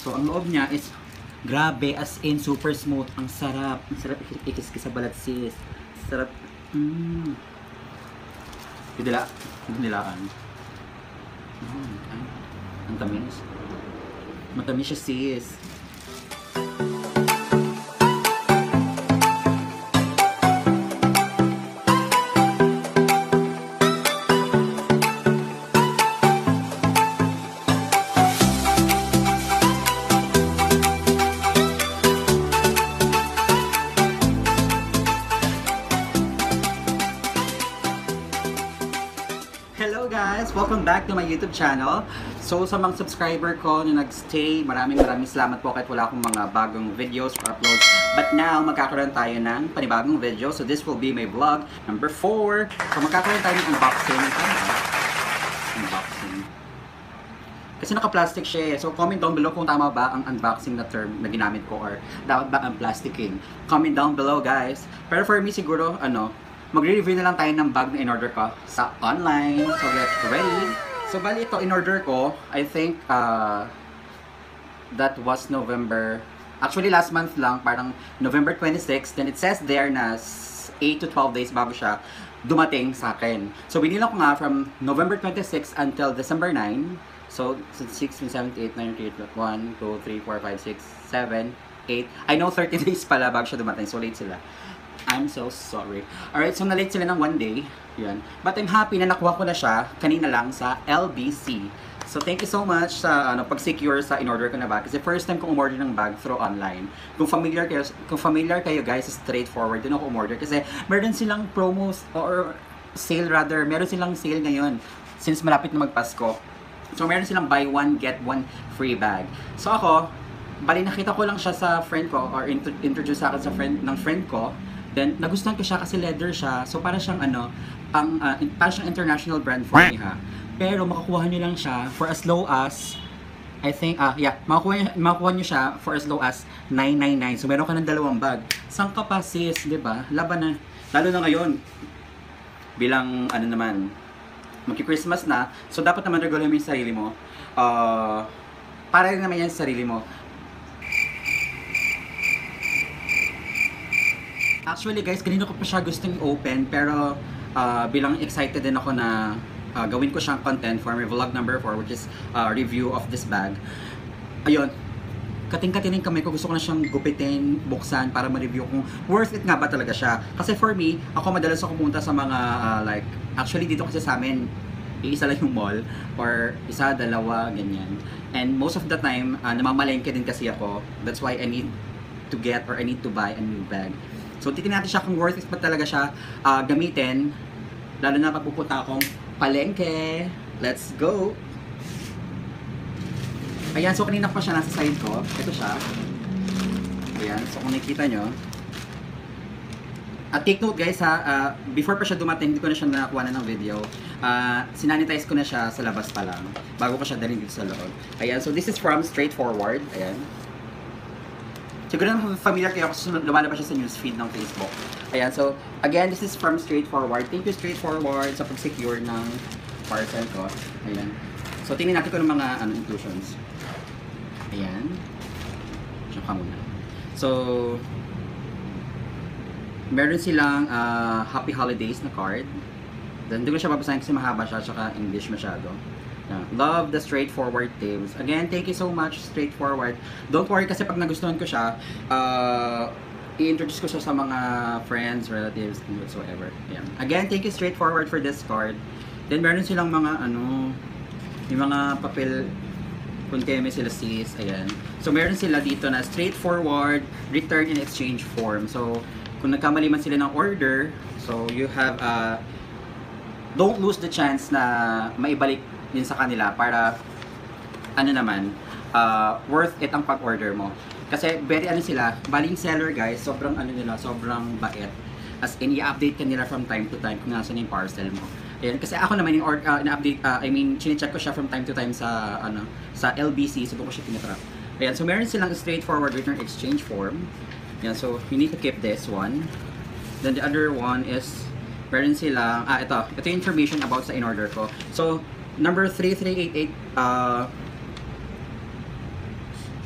So, ang loob niya is, grabe, as in, super smooth. Ang sarap. Ang sarap ikis-kis sa balat, sis. Sarap. Didilaan. Ang tamis. Matamis siya, sis. Hello guys! Welcome back to my YouTube channel. So sa mga subscriber ko na nagstay, maraming salamat po kahit wala akong mga bagong videos or uploads. But now, magkakaroon tayo ng panibagong video. So this will be my vlog number 4. So magkakaroon tayo ng unboxing. Kasi naka-plastic siya eh. So comment down below kung tama ba ang unboxing na term na ginamit ko or dapat ba ang plasticking. Comment down below guys. Pero for me siguro, magre-review na lang tayo ng bag na in-order ko sa online. So get ready. So bali ito in-order ko, I think that was November, actually last month lang, parang November 26. Then it says there na 8 to 12 days bago siya dumating sa akin. So binilang ko nga from November 26 until December 9. So 6, 7, 8, 9, 8, 1, 2, 3, 4, 5, 6, 7, 8. I know 30 days pala bago siya dumating. So late sila. I'm so sorry. Alright, so na-late sila ng 1 day. Yan. But I'm happy na nakuha ko na siya kanina lang sa LBC. So thank you so much sa pag-secure sa in-order ko na bag. Kasi first time kong umorder ng bag through online. Kung familiar kayo guys, straightforward din ako umorder. Kasi meron silang promos or sale rather. Meron silang sale ngayon since malapit na magpasko. So meron silang buy one get one free bag. So ako, bali nakita ko lang siya sa friend ko or introduce sa akin sa friend ko. Then, nagustuhan ko siya kasi leather siya. So, para siyang para siyang international brand for me ha. Pero, makakuha nyo lang siya for as low as, I think, makakuha nyo siya for as low as $999. So, meron ka ng dalawang bag. Saan ka pa sis, di ba? Laban na. Lalo na ngayon, bilang, magki-Christmas na. So, dapat naman regalo mo yung sarili mo. Para rin naman yan sa sarili mo. Actually guys, kanina ko pa siya gustong open pero bilang excited din ako na gawin ko siyang content for my vlog number 4 which is review of this bag. Ayun, kating-kating kamay ko, gusto ko na siyang gupitin, buksan para ma-review kung worth it nga ba talaga siya. Kasi for me, ako madalas ako pumunta sa mga actually dito kasi sa amin, isa lang yung mall or isa, dalawa, ganyan. And most of the time, namamalengke din kasi ako. That's why I need to get or I need to buy a new bag. So, titignan natin siya kung worth it pa talaga siya gamitin. Lalo na pag pupunta akong palengke. Let's go! Ayan, so kanina pa siya nasa side ko. Ito siya. Ayan, so kung nakikita nyo. At take note guys ha, before pa siya dumating, hindi ko na siya nakakuha na ng video. Sinanitize ko na siya sa labas pa lang. Bago ko siya dalhin dito sa loob. Ayan, so this is from Straightforward. Ayan. Siguro naman familiar kayo kasi lumalabas siya sa newsfeed ng Facebook. Ayan, so again, this is from Straightforward. Thank you Straightforward sa pag-secure ng parcel ko. Ayan. So tingnan natin ko ng mga inclusions. Ayan. Diyan ka muna. So, meron silang Happy Holidays na card. Then, hindi ko siya babasahin kasi mahaba siya tsaka English masyado. Love the Straightforward Tips. Again, thank you so much, Straightforward. Don't worry kasi pag nagustuhan ko siya, i-introduce ko siya sa mga friends, relatives, and whatsoever. Ayan. Again, thank you, Straightforward, for this card. Then, meron silang mga, yung mga papel, kung kayo may sila sis, ayan. So, meron sila dito na Straightforward Return and Exchange Form. So, kung nagkamali man sila ng order, so, you have, don't lose the chance na maibalik din sa kanila para worth it ang pag-order mo. Kasi very sila, baling seller guys, sobrang sobrang bait. As in, i-update ka nila from time to time kung nasan yung parcel mo. Ayan, kasi ako naman yung na-update, chine-check ko siya from time to time sa sa LBC, so doon ko siya tinatrack. Ayan, so meron silang straightforward return exchange form. Ayan, so you need to keep this one. Then the other one is meron silang, ito yung information about sa in-order ko. So, number 3388,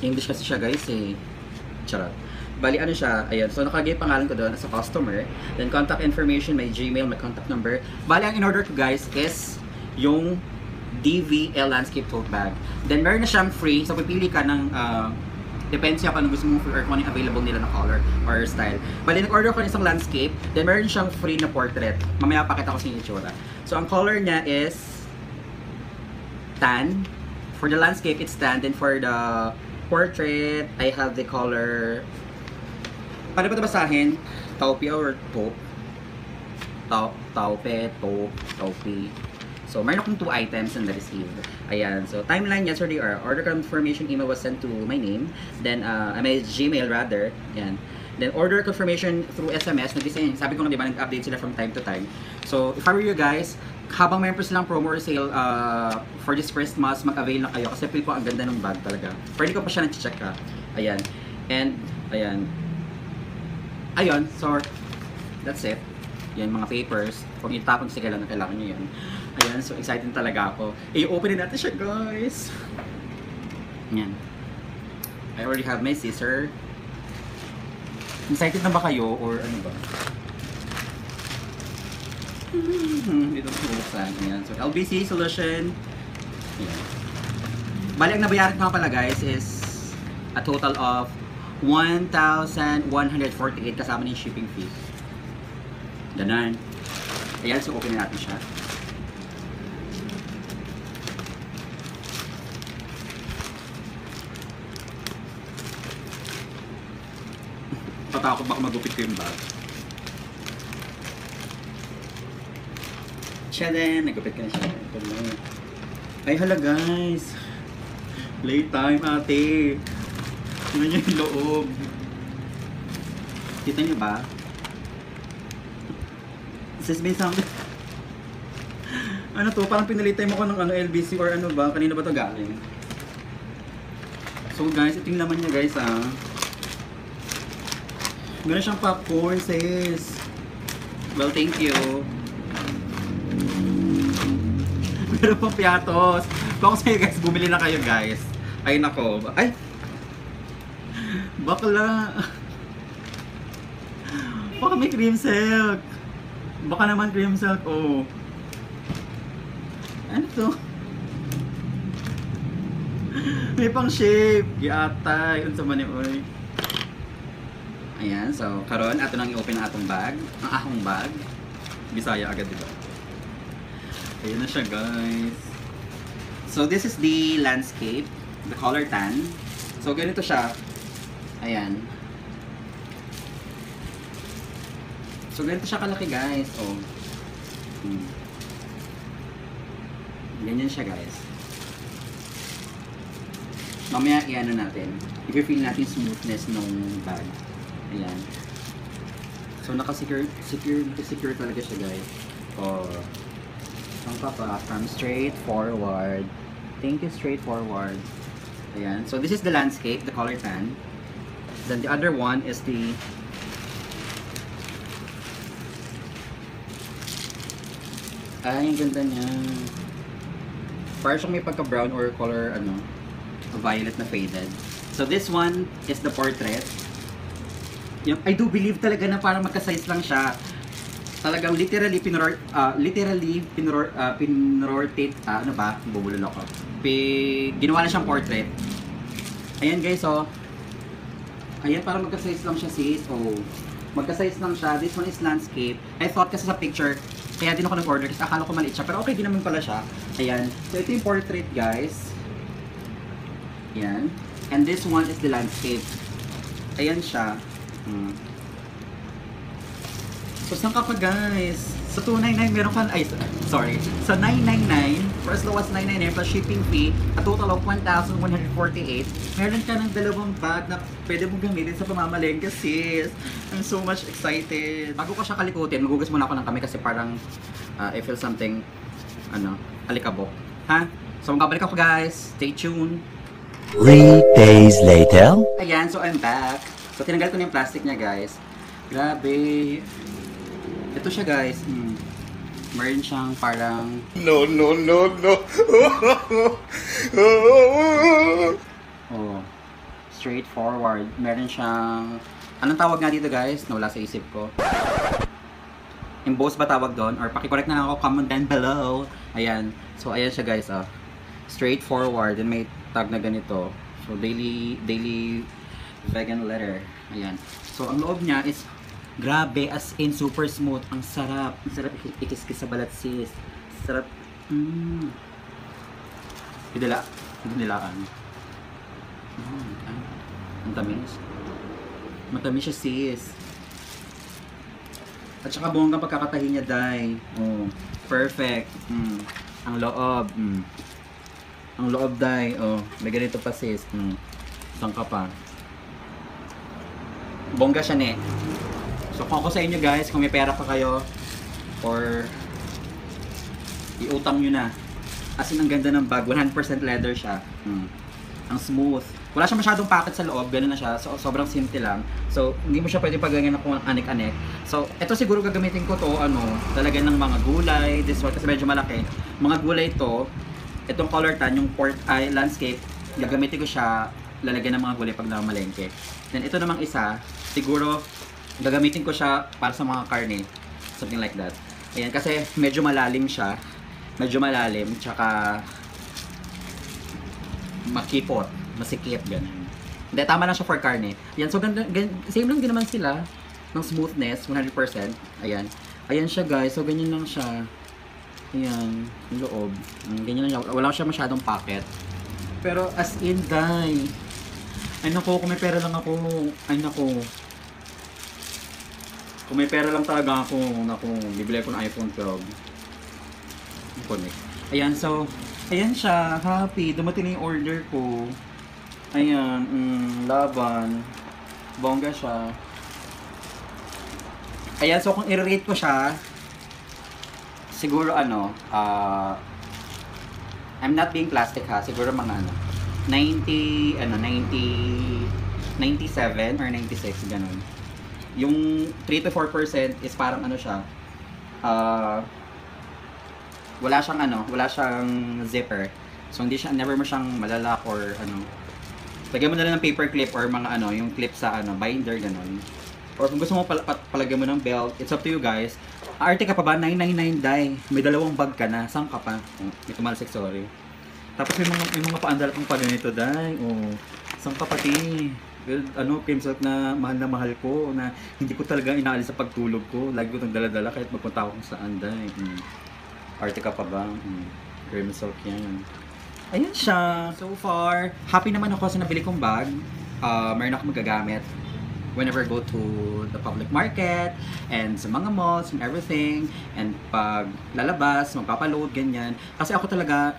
English kasi siya guys eh. Charot. Bali ano siya, ayan. So nakalagay pangalan ko doon as a customer. Then contact information, my Gmail, my contact number. Bali ang in-order ko guys is yung DVL Landscape Tote Bag. Then meron na siyang free. So pipili ka ng depende siya kung ano gusto mo or kung ano yung available nila na color or style. Bali nag-order ko ng isang landscape. Then meron siyang free na portrait. Mamaya pakita ko sa inyo itsura. So ang color niya is tan. For the landscape, it's tan. Then for the portrait, I have the color... Paano ba ito basahin? Taupe or taupe? Taupe, taupe. So, meron akong 2 items in the receive. Ayan. So, timeline yesterday or order confirmation email was sent to my name. Then, my Gmail rather. Ayan. Then, order confirmation through SMS. Sabi ko nga, di ba, nag-update sila from time to time. So, if I were you guys, habang mayroon silang promo or sale for this Christmas, mag-avail na kayo kasi feel ko ang ganda ng bag talaga. Pwede ko pa siya na-check ka. Ayan. And, ayan. Ayun, so, that's it. Yan, mga papers. Kung itapon sa kailan na kailangan nyo yan. Ayan, so excited talaga ako. I-openin natin siya, guys. Yan. I already have my scissor. Excited na ba kayo? Or ano ba? Dito ko buksan. Ayan. So, LBC solution. Ayan. Bali, ang nabayaran ko nga pala, guys, is a total of 1,148 kasama ng shipping fee. Ganun. Ayan, so open natin siya. Patakot baka magupit ko yung bag. Siya din, nagupit ka na siya. Ay hala guys. Playtime ate. Tingnan niyo yung loob. Kita niyo ba? This has been something. Ano to? Parang pinalitay mo ko ng LBC or ano ba? Kanina ba to galing? So guys, ito yung laman niya guys ah. Meron siyang popcorn sis. Well, thank you. Meron pang piatos. Kung sa'yo guys, bumili na kayo guys. Ay nako. Ay! Bakla. Baka may cream silk. Baka naman cream silk. Oh. Ano to? May pang shape. Giatay. Unsa man ni oy. Ayan. So, karon ato nang i-open ang atong bag. Ang akong bag. Bisaya agad, diba? Ayan na siya, guys. So, this is the landscape. The color tan. So, ganito siya. Ayan. So, ganito siya kalaki guys. Oh. Ganyan siya guys. Mamaya i-ano natin. I-feel natin smoothness ng bag. Ayan. So, naka-secure talaga siya guys. Oh. Ang papa, from straight forward. Thank you, straight forward. Ayan. So, this is the landscape, the color tan. Then the other one is the ay, ang ganda niya. Parang siyang may pagka-brown or color, ano, violet na faded. So this one is the portrait. I do believe talaga na parang magka-size lang siya. Talagang literally pinrotate, ano ba? Bubulol ako. Ginawa na siyang portrait. Ayan guys, oh. Ayan, parang magka-size lang siya sis. Oh. Magka-size lang siya. This one is landscape. I thought kasi sa picture, kaya din ako nag-order kasi akala ko maliit siya. Pero okay din naman pala siya. Ayan. So ito yung portrait guys. Ayan. And this one is the landscape. Ayan siya. So saan ka pa guys? Sa 299 meron ka, ay sorry. Sa 999, for as low as 999 plus shipping fee, a total of 1,148, meron ka ng dalawang bag na pwede mong gamitin sa pamamalengke sis. I'm so much excited. Bago ko siya kalikutin, magugas muna ako ng kamay kasi parang I feel something, ano, alikabok. Ha? So magbabalik ako guys. Stay tuned. 3 days later. Ayan, so I'm back. So tinanggal ko na yung plastic niya guys. Grabe. Ito siya guys. Meron siyang parang... No. Oh. straightforward. Meron siyang, anong tawag nga dito guys? Nawala sa isip ko. Emboss ba tawag doon? Or pakicorrect na lang ako, comment down below. Ayan. So, ayan siya guys, oh. Straightforward. And may tag na ganito. So, daily vegan letter. Ayan. So, ang loob niya is, grabe, as in, super smooth. Ang sarap. Ang sarap ikiskis sa balat, sis. Sarap. Didilaan. Ang tamis. Matamis siya, sis. At saka bonggang pagkakatahi niya, day. Oh, perfect. Ang loob. Ang loob, day. Oh, may ganito pa, sis. Saan ka pa? Bongga siya, ne. So, kung ako sa inyo, guys, kung may pera pa kayo, or iutang nyo na. As in, ang ganda ng bag. 100% leather siya. Ang smooth. Wala siya masyadong packet sa loob. Ganun na siya. So, sobrang simple lang. So, hindi mo siya pwede pagganyan ng anik-anik. So, ito siguro gagamitin ko to, talagyan ng mga gulay. This one, kasi medyo malaki. Mga gulay to, itong color tan, yung pork eye landscape, gagamitin ko siya, lalagyan ng mga gulay pag nakamalengke. Then, ito namang isa, siguro, gagamitin ko siya para sa mga karne. Something like that. Ayan, kasi medyo malalim siya. Medyo malalim, tsaka makipot, masikip, ganun. Hindi, tama lang siya for karne. Ayan, so same lang din naman sila ng smoothness, 100%. Ayan. Ayan siya guys, so ganyan lang siya. Ayan, yung loob. Ganyan lang siya, wala siya masyadong pocket. Pero as in, die. Ay naku, kung may pera lang ako, ay naku. Kung may pera lang talaga ako, naku, bibili ko ng iPhone 12. Connect. Ayan, so, ayan siya, happy. Dumating na yung order ko. Ayan, laban. Bongga siya. Ayan, so kung i-rate ko siya, siguro I'm not being plastic ha, siguro mga 97 or 96, ganun. Yung 3 to 4% is parang siya, wala siyang zipper. So hindi siya, never mo siyang malalak or lagyan mo na lang ng paper clip or mga yung clip sa binder, ganun. Or kung gusto mo palagyan mo ng belt, it's up to you guys. Arte ka pa ba? 999 dai. May dalawang bag ka na. Saan ka pa? Oh, may tumalsik, sorry. Tapos may mga paandal kong pala nito dai. Oh, saan ka pati? Cream silk na mahal ko na hindi ko talaga inaalis sa pagtulog ko. Lagi ko itong dala-dala kahit magpunta ako kung saan dai. Arte ka pa ba? Cream silk yan. Ayan siya. So far, happy naman ako sa nabili kong bag. Meron ako magagamit whenever I go to the public market and sa mga malls and everything, and pag lalabas, magpapaload, ganyan. Kasi ako talaga,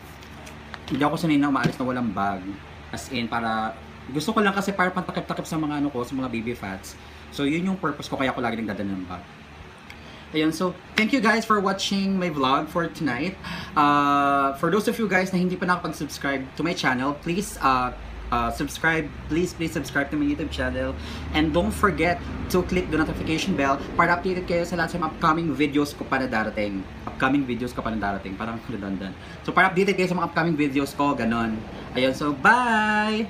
hindi ako sanay na umaalis na walang bag. As in, para, gusto ko lang kasi para pantakip-takip sa mga sa mga baby fats. So, yun yung purpose ko, kaya ako lagi nagdadala ng bag. Ayan, so, thank you guys for watching my vlog for tonight. For those of you guys na hindi pa nakapag-subscribe to my channel, please subscribe. Please subscribe to my YouTube channel. And don't forget to click the notification bell para updated kayo sa lahat sa mga upcoming videos ko pa na darating. Parang redundant. So, para updated kayo sa mga upcoming videos ko, ganon. Ayan, so, bye!